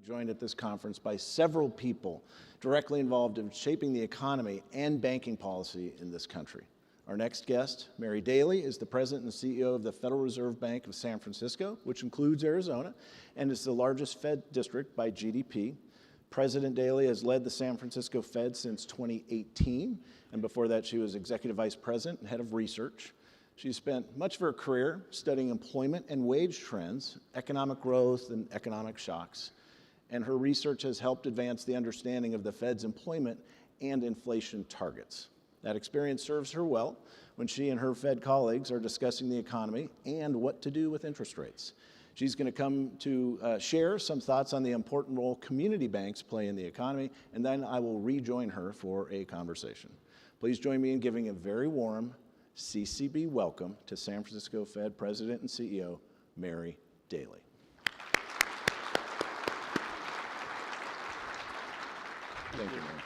Joined at this conference by several people directly involved in shaping the economy and banking policy in this country. Our next guest, Mary Daly, is the president and CEO of the Federal Reserve Bank of San Francisco, which includes Arizona, and is the largest Fed district by GDP. President Daly has led the San Francisco Fed since 2018, and before that she was executive vice president and head of research. She spent much of her career studying employment and wage trends, economic growth, and economic shocks. And her research has helped advance the understanding of the Fed's employment and inflation targets. That experience serves her well when she and her Fed colleagues are discussing the economy and what to do with interest rates. She's going to come to share some thoughts on the important role community banks play in the economy, and then I will rejoin her for a conversation. Please join me in giving a very warm CCB welcome to San Francisco Fed President and CEO, Mary Daly. Thank you, Mary.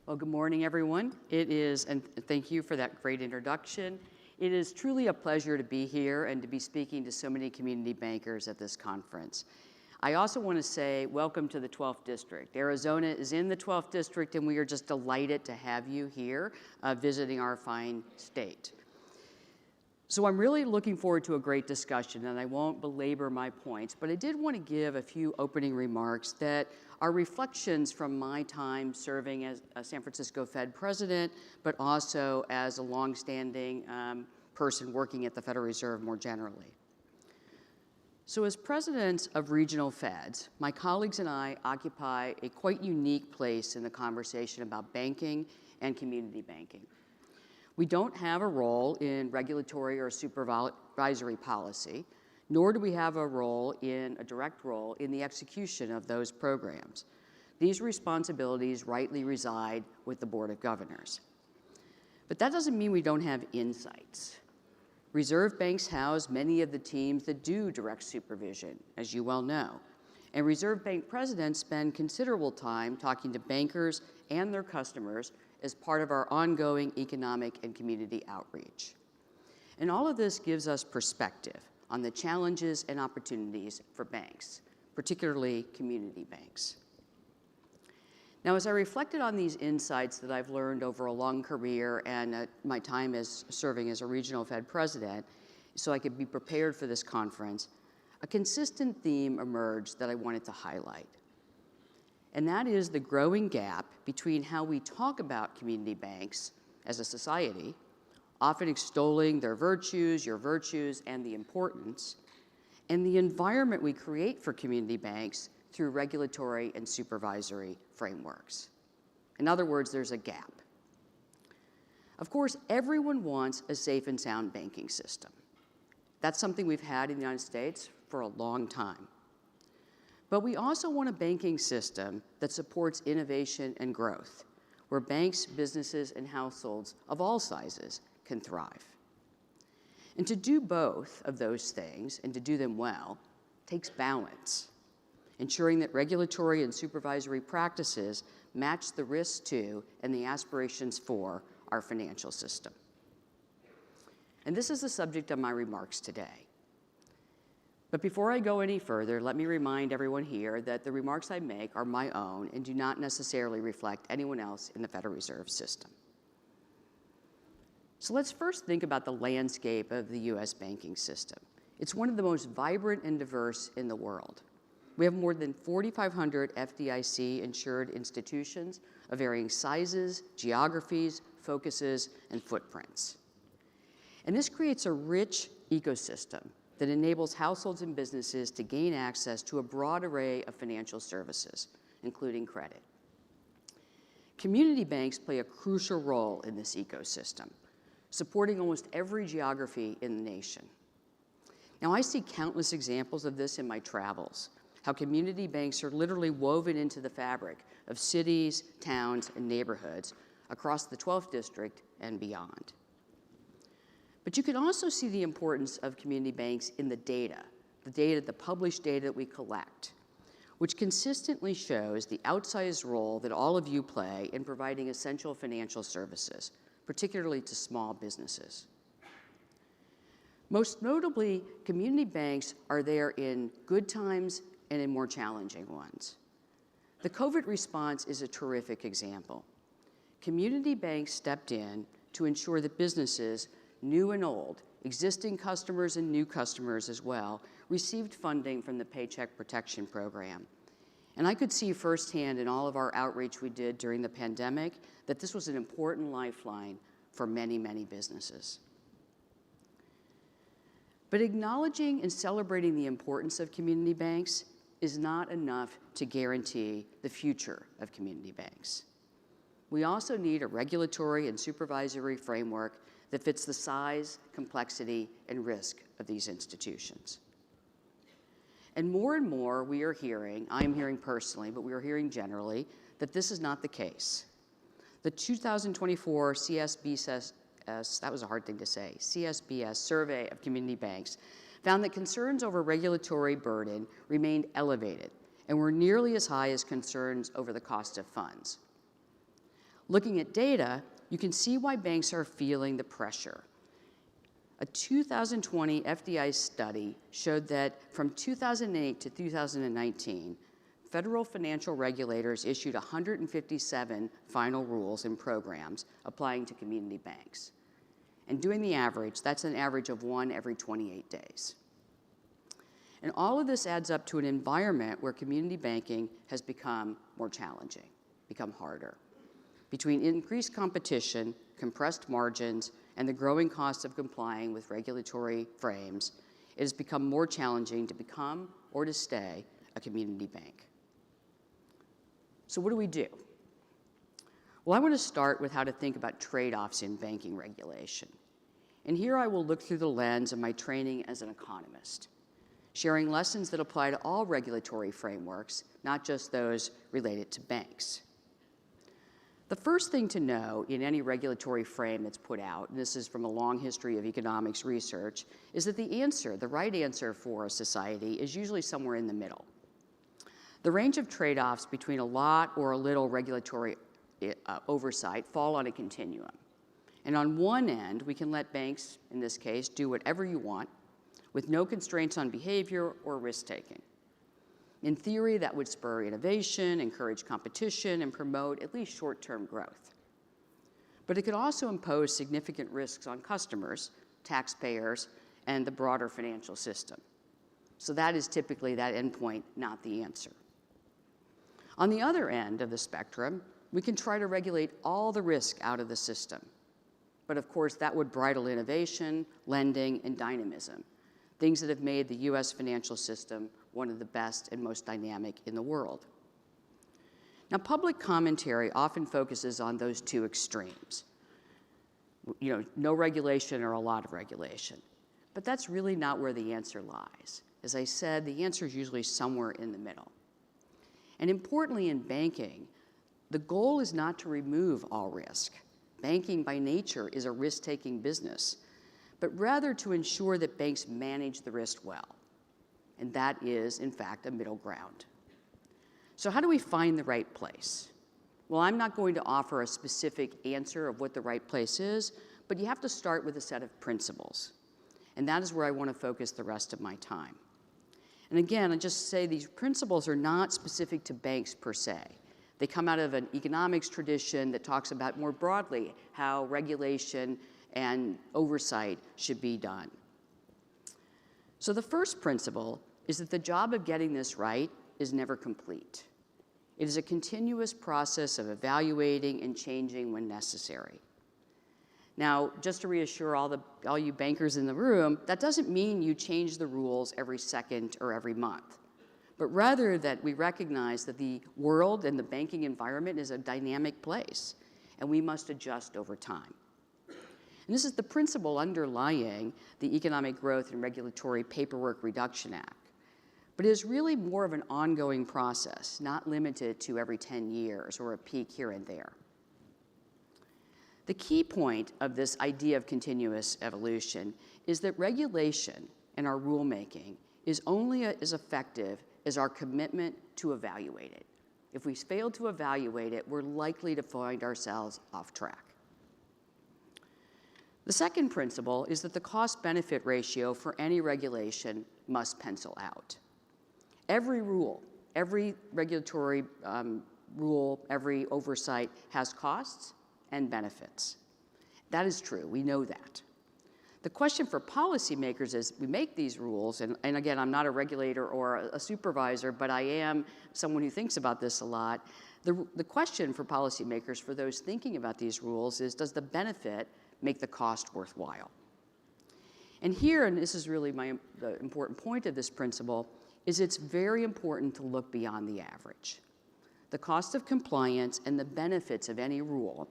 Well, good morning, everyone. It is, and thank you for that great introduction. It is truly a pleasure to be here and to be speaking to so many community bankers at this conference. I also want to say welcome to the 12th District. Arizona is in the 12th District, and we are just delighted to have you here visiting our fine state. So I'm really looking forward to a great discussion, and I won't belabor my points, but I did want to give a few opening remarks that are reflections from my time serving as a San Francisco Fed president, but also as a longstanding person working at the Federal Reserve more generally. So as presidents of regional Feds, my colleagues and I occupy a quite unique place in the conversation about banking and community banking. We don't have a role in regulatory or supervisory policy, nor do we have a direct role in the execution of those programs. These responsibilities rightly reside with the Board of Governors. But that doesn't mean we don't have insights. Reserve banks house many of the teams that do direct supervision, as you well know. And Reserve Bank presidents spend considerable time talking to bankers and their customers as part of our ongoing economic and community outreach. And all of this gives us perspective on the challenges and opportunities for banks, particularly community banks. Now, as I reflected on these insights that I've learned over a long career and my time as serving as a regional Fed president, so I could be prepared for this conference, a consistent theme emerged that I wanted to highlight. And that is the growing gap between how we talk about community banks as a society, often extolling their virtues, your virtues, and the importance, and the environment we create for community banks through regulatory and supervisory frameworks. In other words, there's a gap. Of course, everyone wants a safe and sound banking system. That's something we've had in the United States for a long time. But we also want a banking system that supports innovation and growth, where banks, businesses, and households of all sizes can thrive. And to do both of those things, and to do them well, takes balance, ensuring that regulatory and supervisory practices match the risks to and the aspirations for our financial system. And this is the subject of my remarks today. But before I go any further, let me remind everyone here that the remarks I make are my own and do not necessarily reflect anyone else in the Federal Reserve System. So let's first think about the landscape of the U.S. banking system. It's one of the most vibrant and diverse in the world. We have more than 4,500 FDIC-insured institutions of varying sizes, geographies, focuses, and footprints. And this creates a rich ecosystem that enables households and businesses to gain access to a broad array of financial services, including credit. Community banks play a crucial role in this ecosystem, supporting almost every geography in the nation. Now, I see countless examples of this in my travels, how community banks are literally woven into the fabric of cities, towns, and neighborhoods across the 12th District and beyond. But you can also see the importance of community banks in the published data that we collect, which consistently shows the outsized role that all of you play in providing essential financial services, particularly to small businesses. Most notably, community banks are there in good times and in more challenging ones. The COVID response is a terrific example. Community banks stepped in to ensure that businesses, new and old, existing customers and new customers as well, received funding from the Paycheck Protection Program. And I could see firsthand in all of our outreach we did during the pandemic that this was an important lifeline for many, many businesses. But acknowledging and celebrating the importance of community banks is not enough to guarantee the future of community banks. We also need a regulatory and supervisory framework that fits the size, complexity, and risk of these institutions. And more we are hearing, I'm hearing personally, but we are hearing generally, that this is not the case. The 2024 CSBS, that was a hard thing to say, CSBS survey of community banks found that concerns over regulatory burden remained elevated and were nearly as high as concerns over the cost of funds. Looking at data, you can see why banks are feeling the pressure. A 2020 FDI study showed that from 2008 to 2019, federal financial regulators issued 157 final rules and programs applying to community banks. And doing the average, that's an average of 1 every 28 days. And all of this adds up to an environment where community banking has become more challenging, become harder. Between increased competition, compressed margins, and the growing cost of complying with regulatory frames, it has become more challenging to become or to stay a community bank. So what do we do? Well, I want to start with how to think about trade-offs in banking regulation. And here I will look through the lens of my training as an economist, sharing lessons that apply to all regulatory frameworks, not just those related to banks. The first thing to know in any regulatory frame that's put out, and this is from a long history of economics research, is that the right answer for a society is usually somewhere in the middle. The range of trade-offs between a lot or a little regulatory oversight fall on a continuum. And on one end, we can let banks, in this case, do whatever you want with no constraints on behavior or risk-taking. In theory, that would spur innovation, encourage competition, and promote at least short-term growth. But it could also impose significant risks on customers, taxpayers, and the broader financial system. So that is typically that endpoint, not the answer. On the other end of the spectrum, we can try to regulate all the risk out of the system. But of course, that would bridle innovation, lending, and dynamism, things that have made the US financial system one of the best and most dynamic in the world. Now, public commentary often focuses on those two extremes. No regulation or a lot of regulation. But that's really not where the answer lies. As I said, the answer is usually somewhere in the middle. And importantly in banking, the goal is not to remove all risk. Banking by nature is a risk-taking business, but rather to ensure that banks manage the risk well. And that is, in fact, a middle ground. So how do we find the right place? Well, I'm not going to offer a specific answer of what the right place is, but you have to start with a set of principles. And that is where I want to focus the rest of my time. And again, I just say these principles are not specific to banks per se. They come out of an economics tradition that talks about more broadly how regulation and oversight should be done. So the first principle is that the job of getting this right is never complete. It is a continuous process of evaluating and changing when necessary. Now, just to reassure all you bankers in the room, that doesn't mean you change the rules every second or every month, but rather that we recognize that the world and the banking environment is a dynamic place, and we must adjust over time. And this is the principle underlying the Economic Growth and Regulatory Paperwork Reduction Act. But it is really more of an ongoing process, not limited to every 10 years or a peak here and there. The key point of this idea of continuous evolution is that regulation and our rulemaking is only as effective as our commitment to evaluate it. If we fail to evaluate it, we're likely to find ourselves off track. The second principle is that the cost-benefit ratio for any regulation must pencil out. Every rule, every regulatory rule, every oversight has costs and benefits. That is true, we know that. The question for policymakers as we make these rules, and again, I'm not a regulator or a supervisor, but I am someone who thinks about this a lot. The question for policymakers, for those thinking about these rules, is does the benefit make the cost worthwhile? And here, and this is really the important point of this principle, is it's very important to look beyond the average. The cost of compliance and the benefits of any rule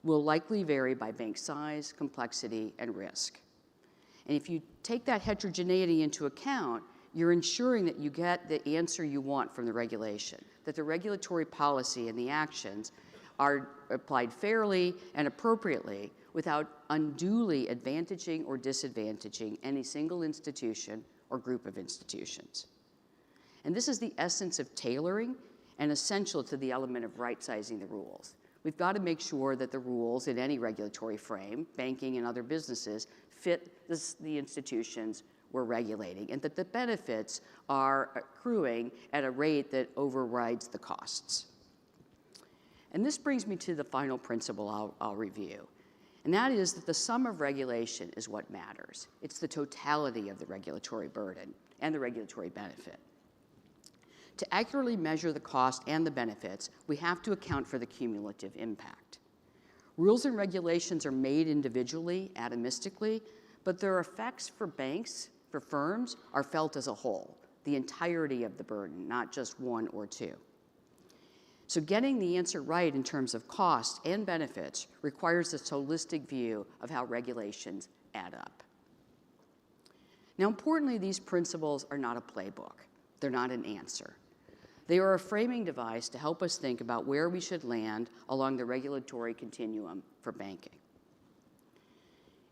will likely vary by bank size, complexity, and risk. And if you take that heterogeneity into account, you're ensuring that you get the answer you want from the regulation, that the regulatory policy and the actions are applied fairly and appropriately without unduly advantaging or disadvantaging any single institution or group of institutions. And this is the essence of tailoring and essential to the element of right-sizing the rules. We've got to make sure that the rules in any regulatory frame, banking and other businesses, fit the institutions we're regulating, and that the benefits are accruing at a rate that overrides the costs. And this brings me to the final principle I'll review, and that is that the sum of regulation is what matters. It's the totality of the regulatory burden and the regulatory benefit. To accurately measure the cost and the benefits, we have to account for the cumulative impact. Rules and regulations are made individually, atomistically, but their effects for banks, for firms, are felt as a whole, the entirety of the burden, not just one or two. So getting the answer right in terms of cost and benefits requires this holistic view of how regulations add up. Now, importantly, these principles are not a playbook. They're not an answer. They are a framing device to help us think about where we should land along the regulatory continuum for banking.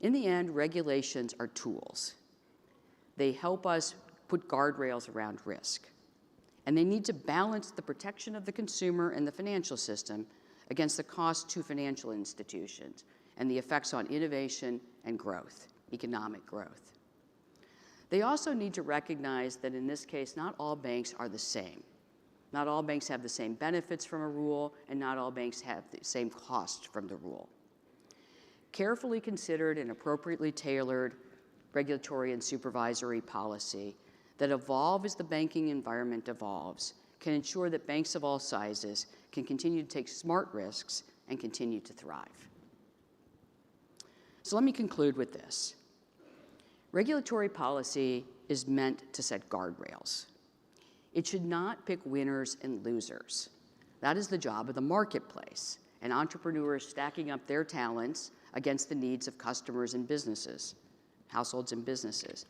In the end, regulations are tools. They help us put guardrails around risk. And they need to balance the protection of the consumer and the financial system against the cost to financial institutions and the effects on innovation and growth, economic growth. They also need to recognize that in this case, not all banks are the same. Not all banks have the same benefits from a rule, and not all banks have the same cost from the rule. Carefully considered and appropriately tailored regulatory and supervisory policy that evolve as the banking environment evolves can ensure that banks of all sizes can continue to take smart risks and continue to thrive. So let me conclude with this. Regulatory policy is meant to set guardrails. It should not pick winners and losers. That is the job of the marketplace and entrepreneurs stacking up their talents against the needs of customers and businesses, households and businesses.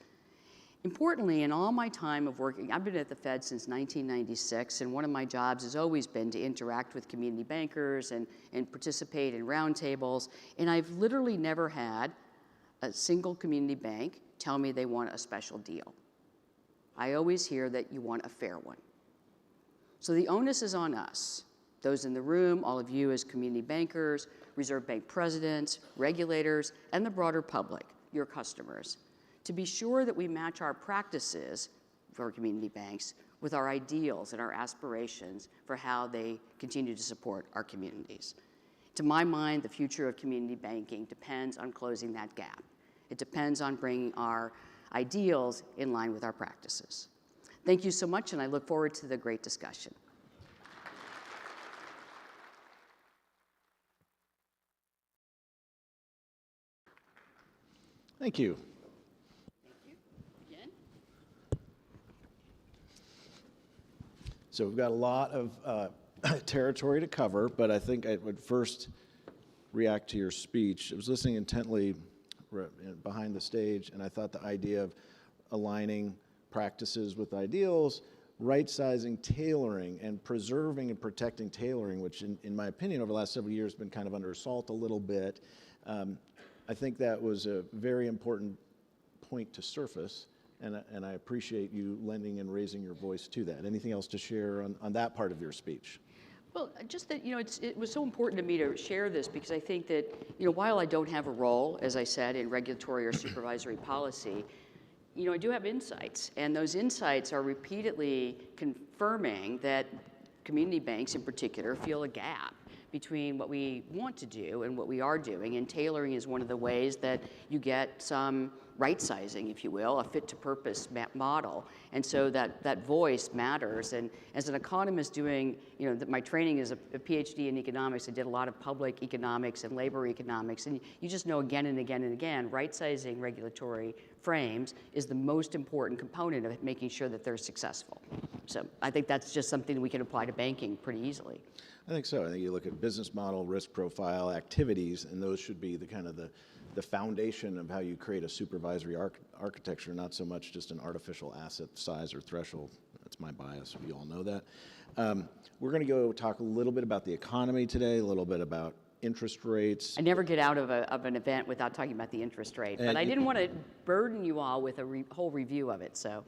Importantly, in all my time of working, I've been at the Fed since 1996, and one of my jobs has always been to interact with community bankers and participate in roundtables, and I've literally never had a single community bank tell me they want a special deal. I always hear that you want a fair one. So the onus is on us, those in the room, all of you as community bankers, Reserve Bank presidents, regulators, and the broader public, your customers, to be sure that we match our practices for community banks with our ideals and our aspirations for how they continue to support our communities. To my mind, the future of community banking depends on closing that gap. It depends on bringing our ideals in line with our practices. Thank you so much, and I look forward to the great discussion. Thank you. Thank you. Again. So we've got a lot of territory to cover, but I think I would first react to your speech. I was listening intently behind the stage, and I thought the idea of aligning practices with ideals, right-sizing, tailoring, and preserving and protecting tailoring, which in my opinion over the last several years has been kind of under assault a little bit. I think that was a very important point to surface, and I appreciate you lending and raising your voice to that. Anything else to share on that part of your speech? Well, just that, it was so important to me to share this because I think that, while I don't have a role, as I said, in regulatory or supervisory policy, I do have insights. And those insights are repeatedly confirming that community banks in particular feel a gap between what we want to do and what we are doing. And tailoring is one of the ways that you get some right sizing, if you will, a fit to purpose model. And so that voice matters. And as an economist doing, my training is a PhD in economics. I did a lot of public economics and labor economics. And you just know again and again and again, right sizing regulatory frames is the most important component of making sure that they're successful. So I think that's just something we can apply to banking pretty easily. I think so. I think you look at business model, risk profile, activities, and those should be the kind of the foundation of how you create a supervisory architecture, not so much just an artificial asset size or threshold. That's my bias. We all know that. We're going to go talk a little bit about the economy today, a little bit about interest rates. I never get out of an event without talking about the interest rate, but I didn't want to burden you all with a whole review of it, so.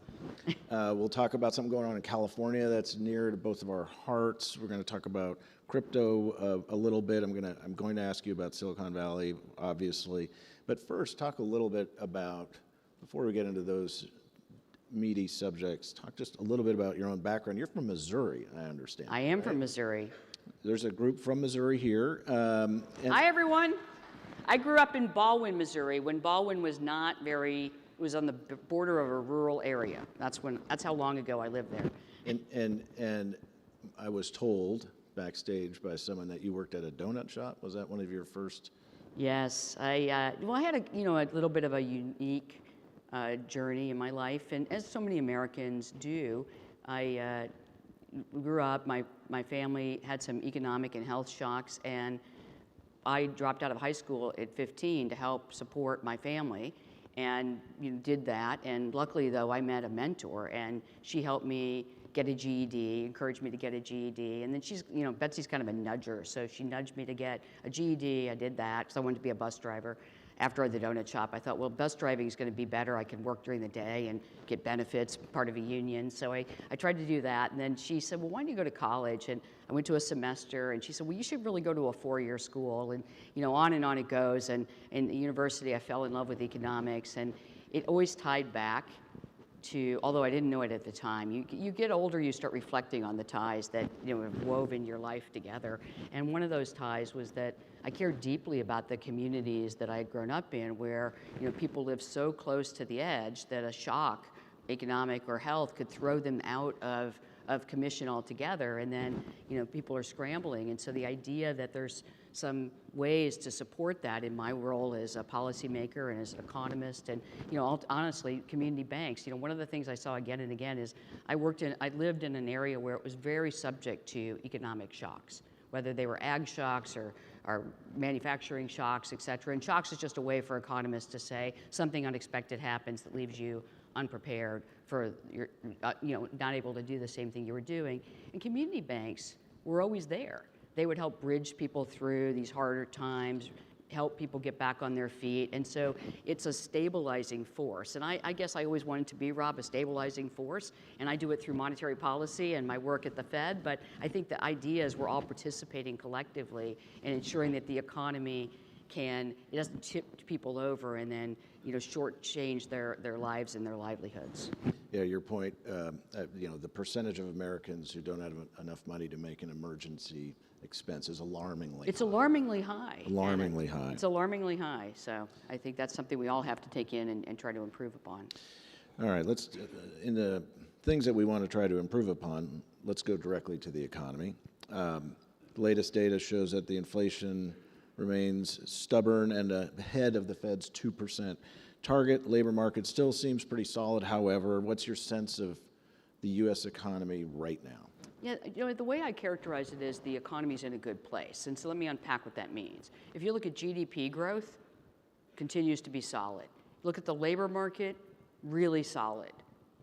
We'll talk about something going on in California that's near to both of our hearts. We're going to talk about crypto a little bit. I'm going to ask you about Silicon Valley, obviously. But first, talk a little bit about, before we get into those meaty subjects, talk just a little bit about your own background. You're from Missouri, I understand. I am from Missouri. There's a group from Missouri here. Hi, everyone. I grew up in Baldwin, Missouri, when Baldwin was it was on the border of a rural area. That's how long ago I lived there. And I was told backstage by someone that you worked at a donut shop. Was that one of your first? Yes, I had a little bit of a unique journey in my life, and as so many Americans do, I grew up. My family had some economic and health shocks, and I dropped out of high school at 15 to help support my family, and did that. And luckily, though, I met a mentor, and she helped me get a GED, encouraged me to get a GED. And then Betsy's kind of a nudger, so she nudged me to get a GED. I did that because I wanted to be a bus driver. After the donut shop, I thought, well, bus driving is going to be better. I can work during the day and get benefits, part of a union. So I tried to do that. And then she said, well, why don't you go to college? And I went to a semester, and she said, well, you should really go to a 4-year school. And on it goes. And in the university, I fell in love with economics. And it always tied back to, although I didn't know it at the time, you get older, you start reflecting on the ties that have woven your life together. And one of those ties was that I cared deeply about the communities that I had grown up in, where people live so close to the edge that a shock, economic or health, could throw them out of commission altogether, and then people are scrambling. And so the idea that there's some ways to support that in my role as a policymaker and as an economist, and honestly, community banks. One of the things I saw again and again is I lived in an area where it was very subject to economic shocks, whether they were ag shocks or manufacturing shocks, et cetera. And shocks is just a way for economists to say something unexpected happens that leaves you unprepared for your, not able to do the same thing you were doing. And community banks were always there. They would help bridge people through these harder times, help people get back on their feet. And so it's a stabilizing force. And I guess I always wanted to be, Rob, a stabilizing force. And I do it through monetary policy and my work at the Fed. But I think the idea is we're all participating collectively in ensuring that the economy it doesn't tip people over and then shortchange their lives and their livelihoods. Yeah, your point, the percentage of Americans who don't have enough money to make an emergency expense is alarmingly high. It's alarmingly high. Alarmingly high. It's alarmingly high. So I think that's something we all have to take in and try to improve upon. All right, in the things that we want to try to improve upon, let's go directly to the economy. The latest data shows that the inflation remains stubborn and ahead of the Fed's 2% target. Labor market still seems pretty solid. However, what's your sense of the U.S. economy right now? Yeah, the way I characterize it is the economy's in a good place. And so let me unpack what that means. If you look at GDP growth, continues to be solid. Look at the labor market, really solid.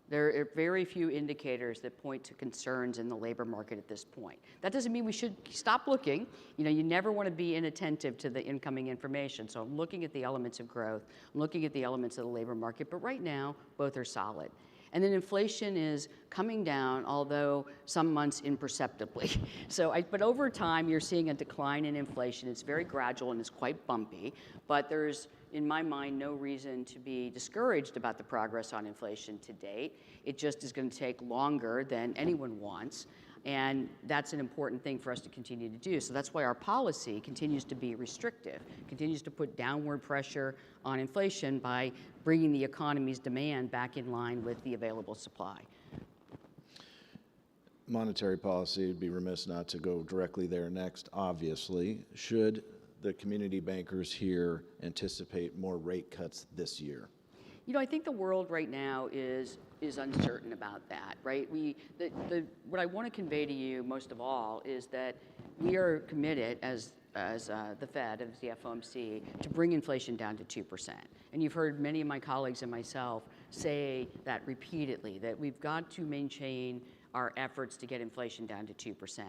There are very few indicators that point to concerns in the labor market at this point. That doesn't mean we should stop looking. You never want to be inattentive to the incoming information. So I'm looking at the elements of growth, I'm looking at the elements of the labor market, but right now, both are solid. And then inflation is coming down, although some months imperceptibly. But over time, you're seeing a decline in inflation. It's very gradual and it's quite bumpy, but there's, in my mind, no reason to be discouraged about the progress on inflation to date. It just is going to take longer than anyone wants. And that's an important thing for us to continue to do. So that's why our policy continues to be restrictive, continues to put downward pressure on inflation by bringing the economy's demand back in line with the available supply. Monetary policy, would be remiss not to go directly there next, obviously. Should the community bankers here anticipate more rate cuts this year? You know, I think the world right now is uncertain about that, right? What I want to convey to you most of all is that we are committed as the Fed, as the FOMC, to bring inflation down to 2%. And you've heard many of my colleagues and myself say that repeatedly, that we've got to maintain our efforts to get inflation down to 2%.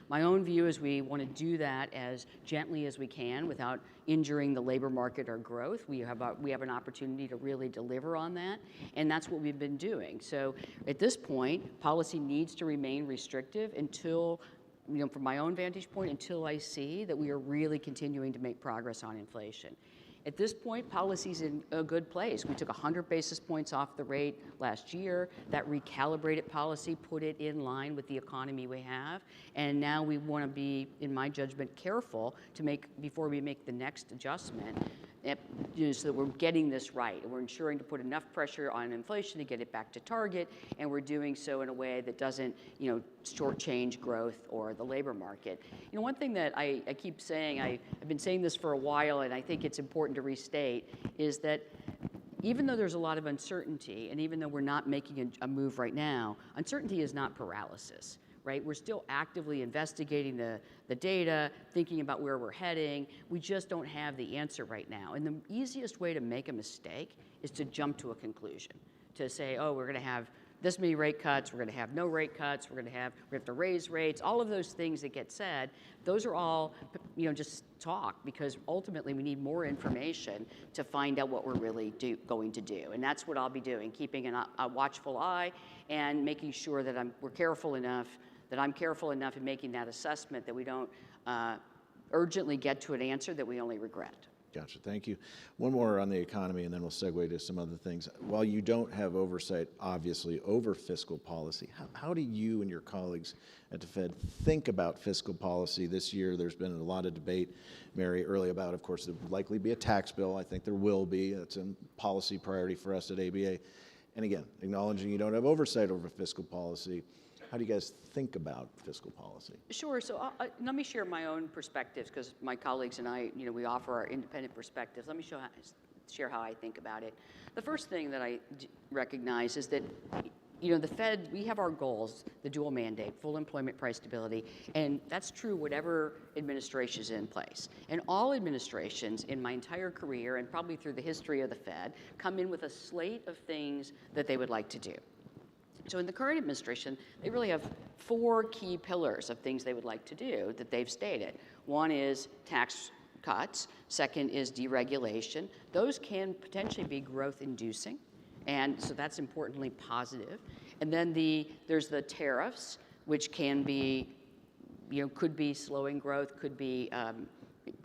My own view is we want to do that as gently as we can without injuring the labor market or growth. We have an opportunity to really deliver on that, and that's what we've been doing. So at this point, policy needs to remain restrictive until, you know, from my own vantage point, until I see that we are really continuing to make progress on inflation. At this point, policy's in a good place. We took 100 basis points off the rate last year. That recalibrated policy put it in line with the economy we have. And now we want to be, in my judgment, careful to before we make the next adjustment, so that we're getting this right. We're ensuring to put enough pressure on inflation to get it back to target, and we're doing so in a way that doesn't, you know, shortchange growth or the labor market. You know, one thing that I keep saying, I've been saying this for a while, and I think it's important to restate, is that even though there's a lot of uncertainty, and even though we're not making a move right now, uncertainty is not paralysis. Right? We're still actively investigating the data, thinking about where we're heading. We just don't have the answer right now. And the easiest way to make a mistake is to jump to a conclusion, to say, oh, we're going to have this many rate cuts, we're going to have no rate cuts, we have to raise rates. All of those things that get said, those are all, you know, just talk, because ultimately we need more information to find out what we're really going to do. And that's what I'll be doing, keeping a watchful eye and making sure that I'm careful enough in making that assessment that we don't urgently get to an answer that we only regret. Gotcha, thank you. One more on the economy, and then we'll segue to some other things. While you don't have oversight, obviously, over fiscal policy, how do you and your colleagues at the Fed think about fiscal policy this year? There's been a lot of debate, Mary, early about, of course, there will likely be a tax bill. I think there will be. That's a policy priority for us at ABA. And again, acknowledging you don't have oversight over fiscal policy, how do you guys think about fiscal policy? Sure. So let me share my own perspectives, because my colleagues and I, you know, we offer our independent perspectives. Let me share how I think about it. The first thing that I recognize is that, you know, the Fed, we have our goals, the dual mandate, full employment price stability, and that's true whatever administration is in place. And all administrations in my entire career, and probably through the history of the Fed, come in with a slate of things that they would like to do. So in the current administration, they really have 4 key pillars of things they would like to do that they've stated. One is tax cuts. Second is deregulation. Those can potentially be growth-inducing, and so that's importantly positive. And then there's the tariffs, which can be, you know, could be slowing growth, could be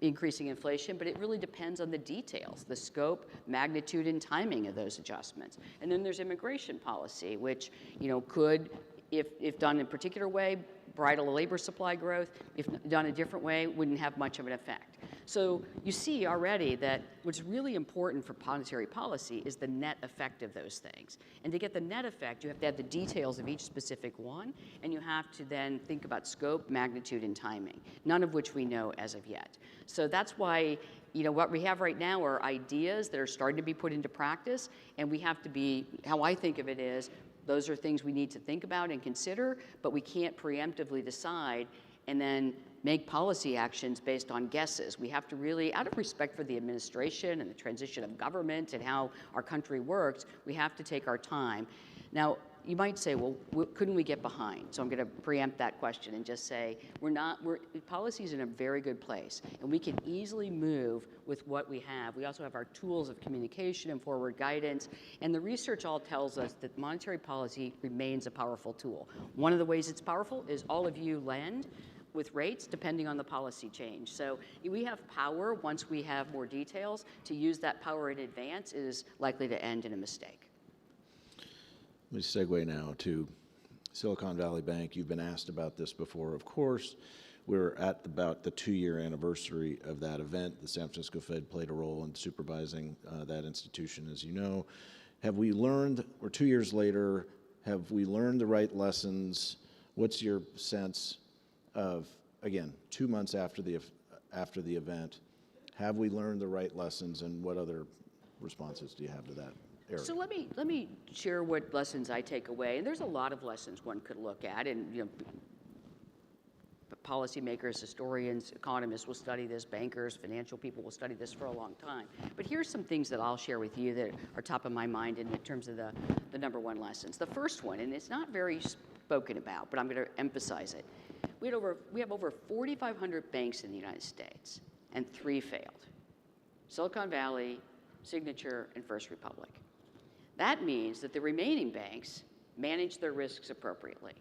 increasing inflation, but it really depends on the details, the scope, magnitude, and timing of those adjustments. And then there's immigration policy, which, you know, could, if done in a particular way, bridle labor supply growth. If done a different way, wouldn't have much of an effect. So you see already that what's really important for monetary policy is the net effect of those things. And to get the net effect, you have to have the details of each specific one, and you have to then think about scope, magnitude, and timing, none of which we know as of yet. So that's why, you know, what we have right now are ideas that are starting to be put into practice, and we have to be, how I think of it is, those are things we need to think about and consider, but we can't preemptively decide and then make policy actions based on guesses. We have to really, out of respect for the administration and the transition of government and how our country works, we have to take our time. Now, you might say, well, couldn't we get behind? So I'm going to preempt that question and just say, policy is in a very good place, and we can easily move with what we have. We also have our tools of communication and forward guidance, and the research all tells us that monetary policy remains a powerful tool. One of the ways it's powerful is all of you lend with rates depending on the policy change. So we have power once we have more details. To use that power in advance is likely to end in a mistake. Let me segue now to Silicon Valley Bank. You've been asked about this before, of course. We're at about the 2-year anniversary of that event. The San Francisco Fed played a role in supervising that institution, as you know. Have we learned, or 2 years later, have we learned the right lessons? What's your sense of, again, 2 months after the event, have we learned the right lessons, and what other responses do you have to that area? So let me share what lessons I take away, and there's a lot of lessons one could look at, and policymakers, historians, economists will study this, bankers, financial people will study this for a long time. But here's some things that I'll share with you that are top of my mind in terms of the number one lessons. The first one, and it's not very spoken about, but I'm going to emphasize it. We have over 4,500 banks in the United States, and 3 failed. Silicon Valley, Signature, and First Republic. That means that the remaining banks manage their risks appropriately.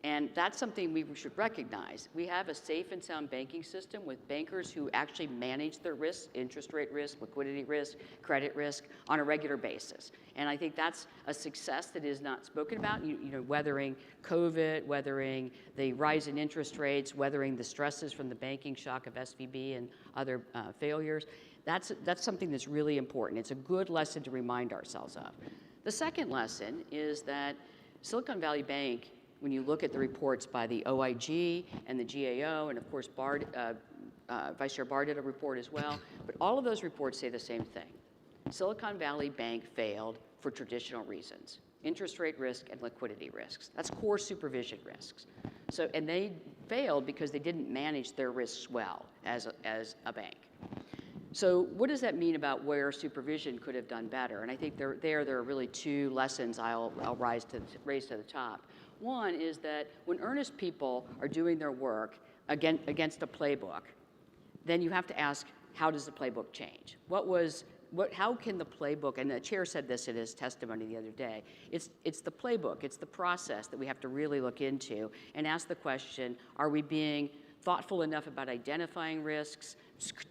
And that's something we should recognize. We have a safe and sound banking system with bankers who actually manage their risks, interest rate risk, liquidity risk, credit risk, on a regular basis. And I think that's a success that is not spoken about. Weathering COVID, weathering the rise in interest rates, weathering the stresses from the banking shock of SVB and other failures. That's something that's really important. It's a good lesson to remind ourselves of. The second lesson is that Silicon Valley Bank, when you look at the reports by the OIG and the GAO, and of course Vice Chair Barr did a report as well, but all of those reports say the same thing. Silicon Valley Bank failed for traditional reasons: interest rate risk and liquidity risks. That's core supervision risks. And they failed because they didn't manage their risks well as a bank. So what does that mean about where supervision could have done better? And I think there are really 2 lessons I'll raise to the top. One is that when earnest people are doing their work against a playbook, then you have to ask, how does the playbook change? How can the playbook, and the chair said this in his testimony the other day, it's the playbook, it's the process that we have to really look into and ask the question, are we being thoughtful enough about identifying risks,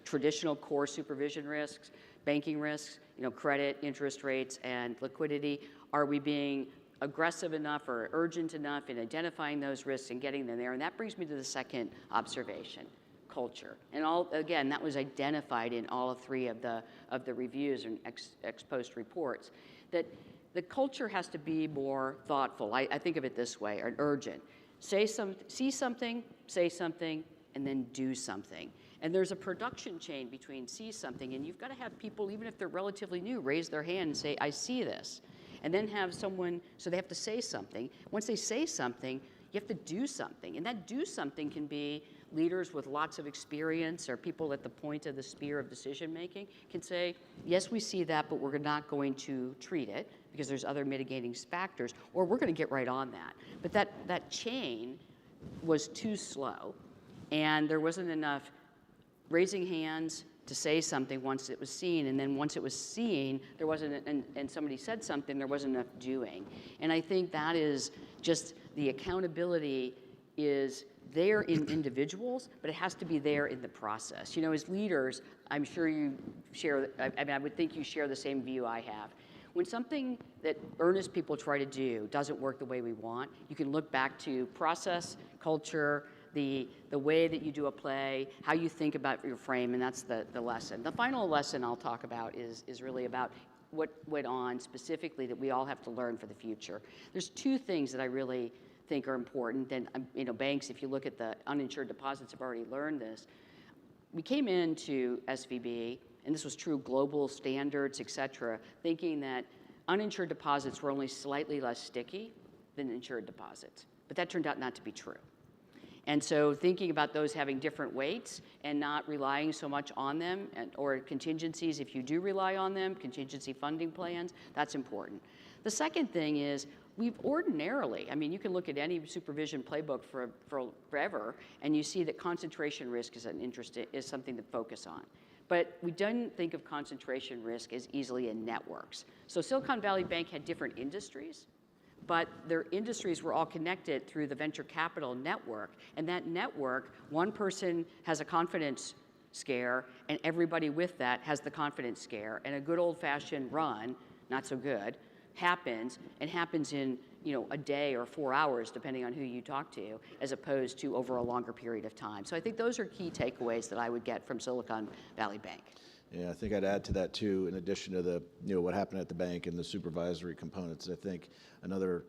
traditional core supervision risks, banking risks, credit, interest rates, and liquidity? Are we being aggressive enough or urgent enough in identifying those risks and getting them there? And that brings me to the second observation: culture. And again, that was identified in all 3 of the reviews and ex post reports, that the culture has to be more thoughtful. I think of it this way, or urgent. See something, say something, and then do something. And there's a production chain between see something, and you've got to have people, even if they're relatively new, raise their hand and say, I see this. And then have someone, so they have to say something. Once they say something, you have to do something. And that do something can be leaders with lots of experience or people at the point of the spear of decision making can say, yes, we see that, but we're not going to treat it because there's other mitigating factors, or we're going to get right on that. But that chain was too slow, and there wasn't enough raising hands to say something once it was seen, and then once it was seen, there wasn't, and somebody said something, there wasn't enough doing. And I think that is just the accountability is there in individuals, but it has to be there in the process. As leaders, I'm sure you share, I would think you share the same view I have. When something that earnest people try to do doesn't work the way we want, you can look back to process, culture, the way that you do a play, how you think about your frame, and that's the lesson. The final lesson I'll talk about is really about what went on specifically that we all have to learn for the future. There's 2 things that I really think are important, and banks, if you look at the uninsured deposits, have already learned this. We came into SVB, and this was true, global standards, et cetera, thinking that uninsured deposits were only slightly less sticky than insured deposits. But that turned out not to be true. And so thinking about those having different weights and not relying so much on them, or contingencies, if you do rely on them, contingency funding plans, that's important. The second thing is, we've ordinarily, I mean, you can look at any supervision playbook for forever, and you see that concentration risk is something to focus on. But we don't think of concentration risk as easily in networks. So Silicon Valley Bank had different industries, but their industries were all connected through the venture capital network. And that network, one person has a confidence scare, and everybody with that has the confidence scare. And a good old-fashioned run, not so good, happens in a day or 4 hours, depending on who you talk to, as opposed to over a longer period of time. So I think those are key takeaways that I would get from Silicon Valley Bank. Yeah, I think I'd add to that too, in addition to the, what happened at the bank and the supervisory components. I think another,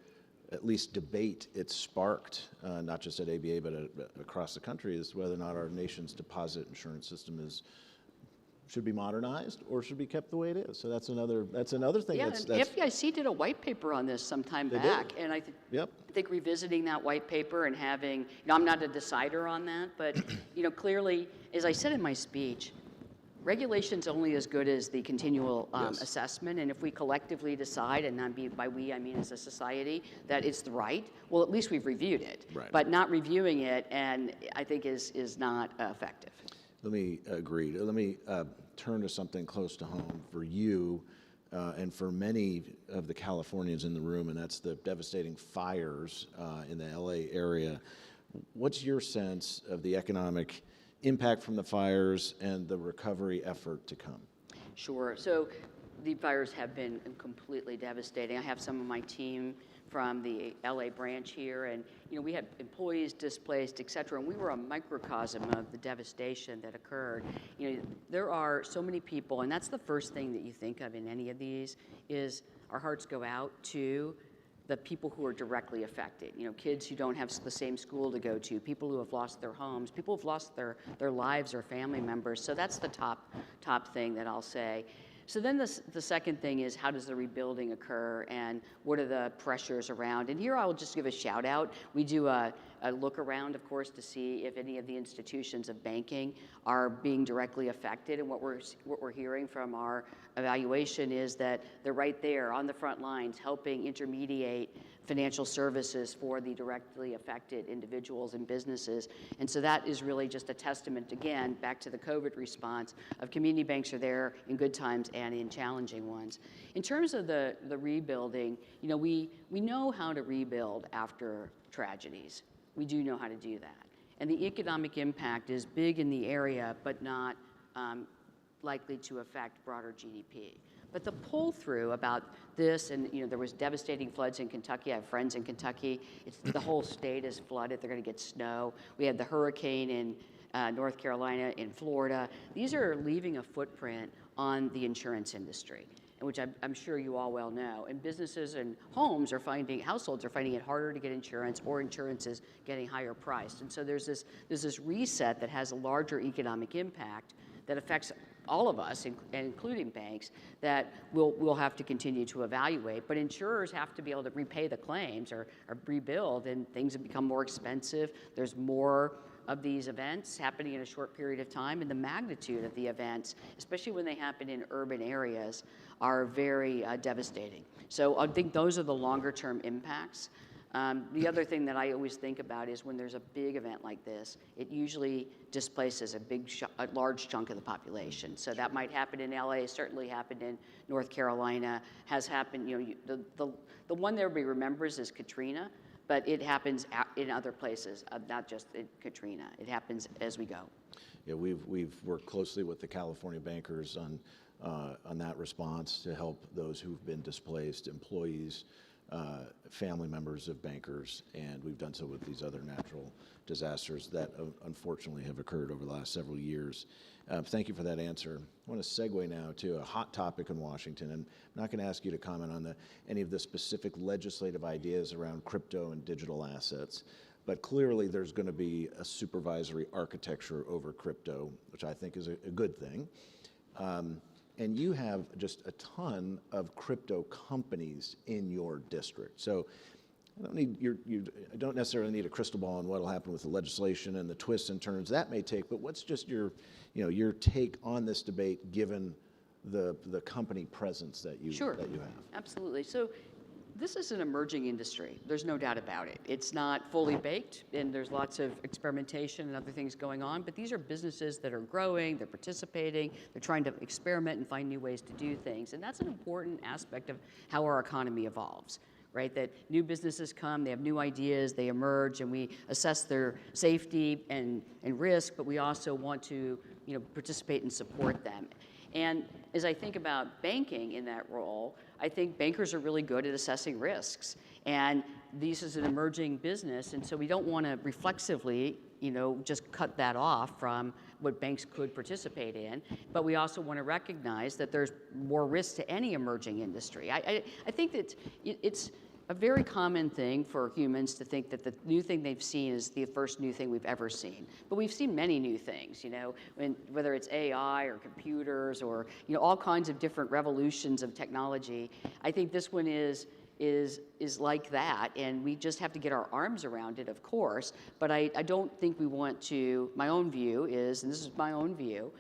at least debate it sparked, not just at ABA, but across the country, is whether or not our nation's deposit insurance system should be modernized or should be kept the way it is. So that's another thing. Yeah, that's FDIC did a white paper on this some time back, and I think revisiting that white paper and having, I'm not a decider on that, but clearly, as I said in my speech, regulation's only as good as the continual assessment, and if we collectively decide, and by we I mean as a society, that it's right, well, at least we've reviewed it. Right. But not reviewing it, and I think is not effective. Let me agree. Let me turn to something close to home for you and for many of the Californians in the room, and that's the devastating fires in the LA area. What's your sense of the economic impact from the fires and the recovery effort to come? Sure. So the fires have been completely devastating. I have some of my team from the LA branch here, and we had employees displaced, et cetera, and we were a microcosm of the devastation that occurred. There are so many people, and that's the first thing that you think of in any of these, is our hearts go out to the people who are directly affected. Kids who don't have the same school to go to, people who have lost their homes, people who have lost their lives or family members. So that's the top thing that I'll say. So then the second thing is, how does the rebuilding occur, and what are the pressures around? And here I'll just give a shout out. We do a look around, of course, to see if any of the institutions of banking are being directly affected. And what we're hearing from our evaluation is that they're right there on the front lines, helping intermediate financial services for the directly affected individuals and businesses. And so that is really just a testament, again, back to the COVID response of community banks are there in good times and in challenging ones. In terms of the rebuilding, we know how to rebuild after tragedies. We do know how to do that. And the economic impact is big in the area, but not likely to affect broader GDP. But the pull-through about this, and there was devastating floods in Kentucky. I have friends in Kentucky. The whole state is flooded. They're going to get snow. We had the hurricane in North Carolina, in Florida. These are leaving a footprint on the insurance industry, which I'm sure you all well know. And businesses and households are finding it harder to get insurance, or insurance is getting higher priced. And so there's this reset that has a larger economic impact that affects all of us, including banks, that we'll have to continue to evaluate. But insurers have to be able to repay the claims or rebuild, and things have become more expensive. There's more of these events happening in a short period of time, and the magnitude of the events, especially when they happen in urban areas, are very devastating. So I think those are the longer-term impacts. The other thing that I always think about is when there's a big event like this, it usually displaces a large chunk of the population. So that might happen in LA, certainly happened in North Carolina, has happened, the one that everybody remembers is Katrina, but it happens in other places, not just in Katrina. It happens as we go. Yeah, we've worked closely with the California bankers on that response to help those who've been displaced, employees, family members of bankers, and we've done so with these other natural disasters that unfortunately have occurred over the last several years. Thank you for that answer. I want to segue now to a hot topic in Washington, and I'm not going to ask you to comment on any of the specific legislative ideas around crypto and digital assets, but clearly there's going to be a supervisory architecture over crypto, which I think is a good thing. And you have just a ton of crypto companies in your district. So I don't necessarily need a crystal ball on what will happen with the legislation and the twists and turns that may take, but what's just your take on this debate given the company presence that you Sure. that you have? Absolutely. So This is an emerging industry. There's no doubt about it. It's not fully baked, and there's lots of experimentation and other things going on, but these are businesses that are growing, they're participating, they're trying to experiment and find new ways to do things, and that's an important aspect of how our economy evolves, right? That new businesses come, they have new ideas, they emerge, and we assess their safety and risk, but we also want to, participate and support them. And as I think about banking in that role, I think bankers are really good at assessing risks. And this is an emerging business, and so we don't want to reflexively, just cut that off from what banks could participate in. But we also want to recognize that there's more risk to any emerging industry. I think that it's a very common thing for humans to think that the new thing they've seen is the first new thing we've ever seen. But we've seen many new things, whether it's AI or computers or all kinds of different revolutions of technology. I think this one is like that, and we just have to get our arms around it, of course. But I don't think we want to. My own view is, and this is my own view,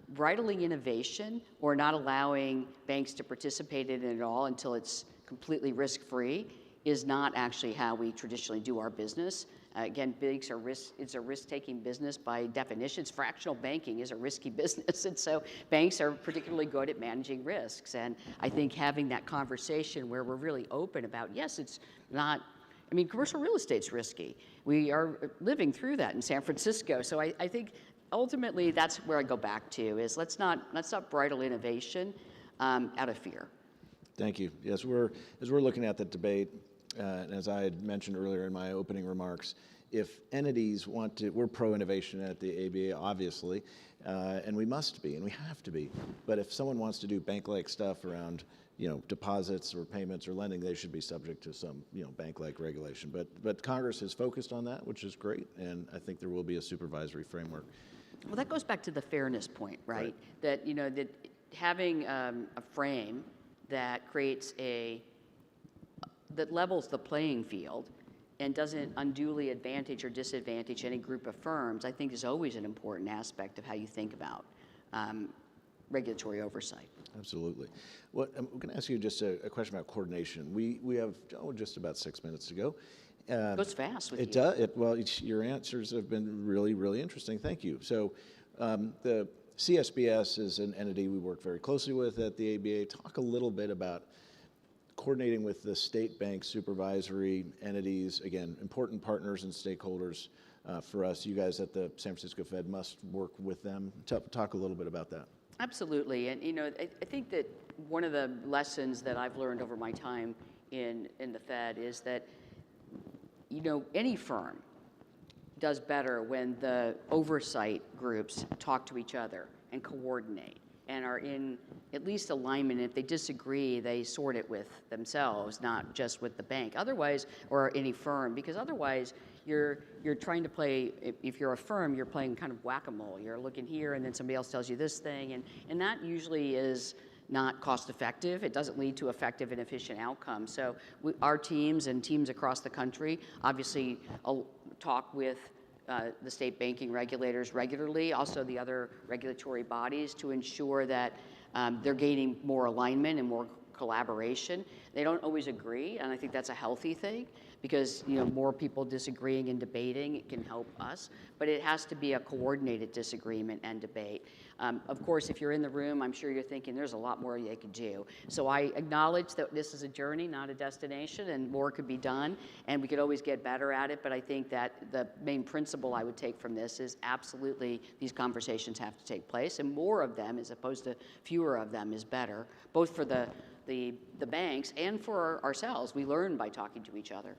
bridling innovation or not allowing banks to participate in it at all until it's completely risk-free is not actually how we traditionally do our business. Again, banks are it's a risk-taking business by definition. Fractional banking is a risky business, and so banks are particularly good at managing risks. And I think having that conversation where we're really open about, yes, it's not, commercial real estate's risky. We are living through that in San Francisco. So I think ultimately that's where I go back to is let's not bridle innovation out of fear. Thank you. Yes, as we're looking at the debate, and as I had mentioned earlier in my opening remarks, if entities want to, we're pro-innovation at the ABA, obviously, and we must be, and we have to be. But if someone wants to do bank-like stuff around, deposits or payments or lending, they should be subject to some, bank-like regulation. But Congress has focused on that, which is great, and I think there will be a supervisory framework. Well, that goes back to the fairness point, right? That that having a frame that creates that levels the playing field and doesn't unduly advantage or disadvantage any group of firms, I think is always an important aspect of how you think about regulatory oversight. Absolutely. Well, I'm going to ask you just a question about coordination. We have just about 6 minutes to go. It goes fast with you. It does. Well, your answers have been really, really interesting. Thank you. So the CSBS is an entity we work very closely with at the ABA. Talk a little bit about coordinating with the state bank supervisory entities. Again, important partners and stakeholders for us. You guys at the San Francisco Fed must work with them. Talk a little bit about that. Absolutely. And I think that one of the lessons that I've learned over my time in the Fed is that any firm does better when the oversight groups talk to each other and coordinate and are in at least alignment. If they disagree, they sort it with themselves, not just with the bank. Otherwise, or any firm, because otherwise you're trying to play, if you're a firm, you're playing kind of whack-a-mole. You're looking here and then somebody else tells you this thing, and that usually is not cost effective. It doesn't lead to effective and efficient outcomes. So our teams and teams across the country obviously talk with the state banking regulators regularly, also the other regulatory bodies, to ensure that they're gaining more alignment and more collaboration. They don't always agree, and I think that's a healthy thing because more people disagreeing and debating, it can help us, but it has to be a coordinated disagreement and debate. Of course, if you're in the room, I'm sure you're thinking there's a lot more they could do. So I acknowledge that this is a journey, not a destination, and more could be done, and we could always get better at it, but I think that the main principle I would take from this is absolutely these conversations have to take place, and more of them as opposed to fewer of them is better, both for the banks and for ourselves. We learn by talking to each other.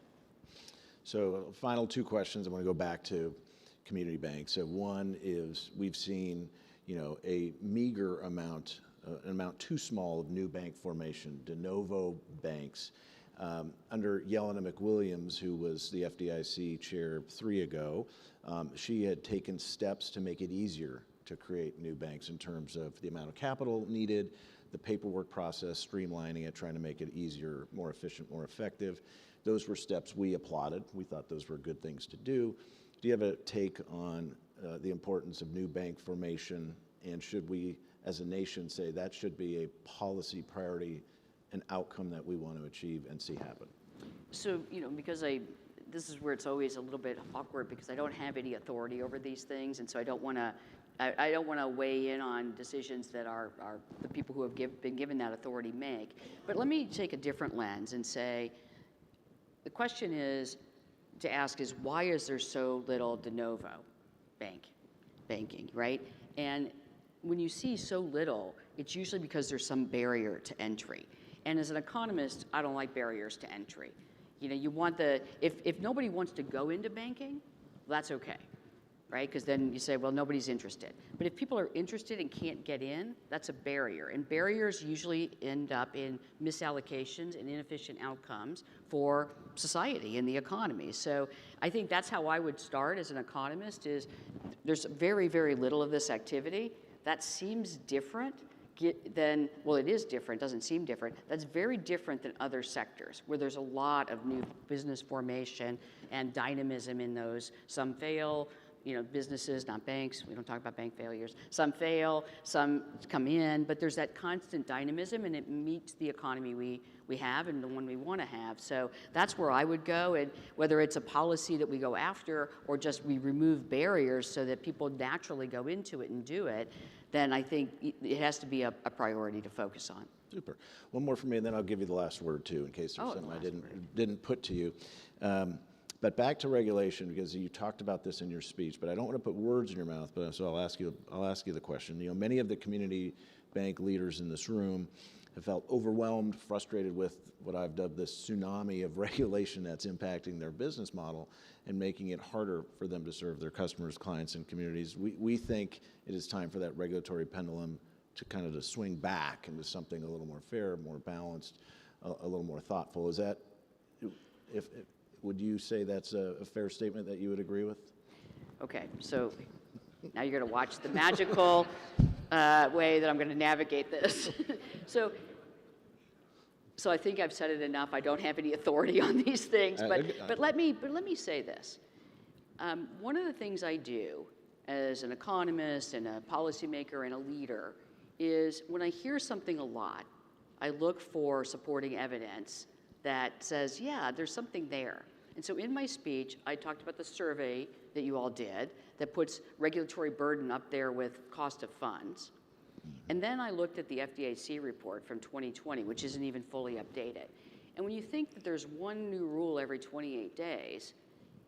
So final two questions. I want to go back to community banks. So one is we've seen, a meager amount, an amount too small of new bank formation, de novo banks. Under Yelena McWilliams, who was the FDIC chair 3 ago, she had taken steps to make it easier to create new banks in terms of the amount of capital needed, the paperwork process, streamlining it, trying to make it easier, more efficient, more effective. Those were steps we applauded. We thought those were good things to do. Do you have a take on the importance of new bank formation, and should we, as a nation, say that should be a policy priority an outcome that we want to achieve and see happen? So, because this is where it's always a little bit awkward because I don't have any authority over these things, and so I don't want to weigh in on decisions that are the people who have been given that authority make. But let me take a different lens and say, the question to ask is, why is there so little de novo banking, right? And when you see so little, it's usually because there's some barrier to entry. And as an economist, I don't like barriers to entry. You want if nobody wants to go into banking, that's okay, right? Because then you say, well, nobody's interested. But if people are interested and can't get in, that's a barrier. And barriers usually end up in misallocations and inefficient outcomes for society and the economy. So I think that's how I would start as an economist is there's very, very little of this activity. That seems different well, it is different, doesn't seem different. That's very different than other sectors where there's a lot of new business formation and dynamism in those. Some fail, businesses, not banks. We don't talk about bank failures. Some fail, some come in, but there's that constant dynamism and it meets the economy we have and the one we want to have. So that's where I would go, and whether it's a policy that we go after or just we remove barriers so that people naturally go into it and do it, then I think it has to be a priority to focus on. Super. One more from me, and then I'll give you the last word too, in case there's something I didn't put to you. But back to regulation, because you talked about this in your speech, but I don't want to put words in your mouth. But so I'll ask you the question. Many of the community bank leaders in this room have felt overwhelmed, frustrated with what I've dubbed this tsunami of regulation that's impacting their business model and making it harder for them to serve their customers, clients, and communities. We think it is time for that regulatory pendulum to swing back into something a little more fair, more balanced, a little more thoughtful. Is that, would you say that's a fair statement that you would agree with? Okay, so now you're going to watch the magical way that I'm going to navigate this. So I think I've said it enough. I don't have any authority on these things, but let me say this. One of the things I do as an economist and a policymaker and a leader is when I hear something a lot, I look for supporting evidence that says, yeah, there's something there. And so in my speech, I talked about the survey that you all did that puts regulatory burden up there with cost of funds. And then I looked at the FDIC report from 2020, which isn't even fully updated. And when you think that there's one new rule every 28 days,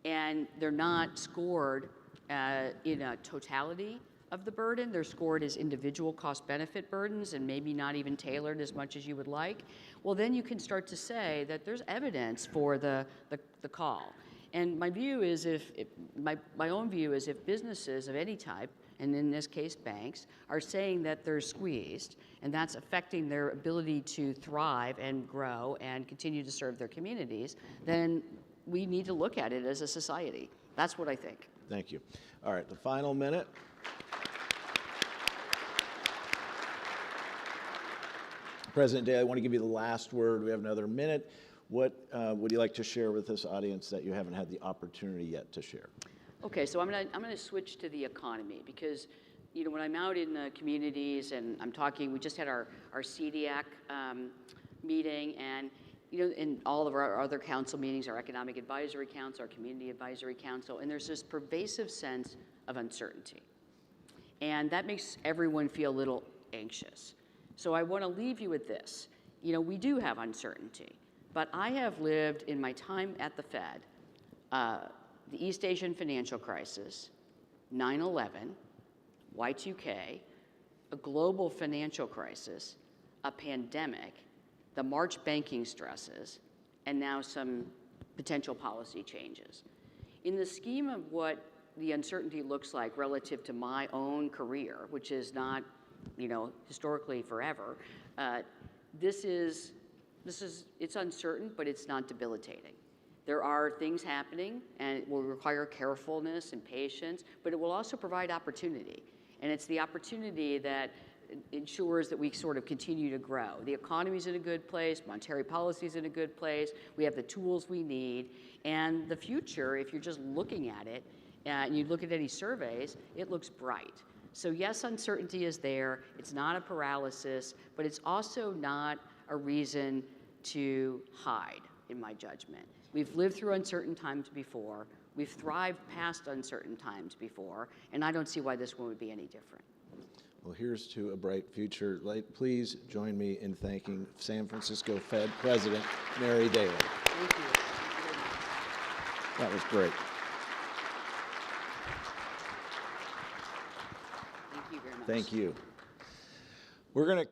and they're not scored in a totality of the burden, they're scored as individual cost-benefit burdens and maybe not even tailored as much as you would like, well, then you can start to say that there's evidence for the call. And my view is my own view is if businesses of any type, and in this case banks, are saying that they're squeezed and that's affecting their ability to thrive and grow and continue to serve their communities, then we need to look at it as a society. That's what I think. Thank you. All right, the final minute. President Daly, I want to give you the last word. We have another minute. What would you like to share with this audience that you haven't had the opportunity yet to share? Okay, so I'm gonna switch to the economy because, when I'm out in the communities and I'm talking, we just had our CDAC meeting, and in all of our other council meetings, our Economic Advisory Council, our Community Advisory Council, and there's this pervasive sense of uncertainty, and that makes everyone feel a little anxious. So I want to leave you with this. We do have uncertainty, but I have lived in my time at the Fed, the East Asian financial crisis, 9/11, Y2K, a global financial crisis, a pandemic, the March banking stresses, and now some potential policy changes. In the scheme of what the uncertainty looks like relative to my own career, which is not, historically forever, it's uncertain, but it's not debilitating. There are things happening, and it will require carefulness and patience, but it will also provide opportunity. And it's the opportunity that ensures that we sort of continue to grow. The economy's in a good place, monetary policy's in a good place, we have the tools we need, and the future, if you're just looking at it, and you look at any surveys, it looks bright. So yes, uncertainty is there, it's not a paralysis, but it's also not a reason to hide, in my judgment. We've lived through uncertain times before. We've thrived past uncertain times before, and I don't see why this one would be any different. Well, here's to a bright future. Please join me in thanking San Francisco Fed President Mary Daly. Thank you. That was great. Thank you very much. Thank you. We're going to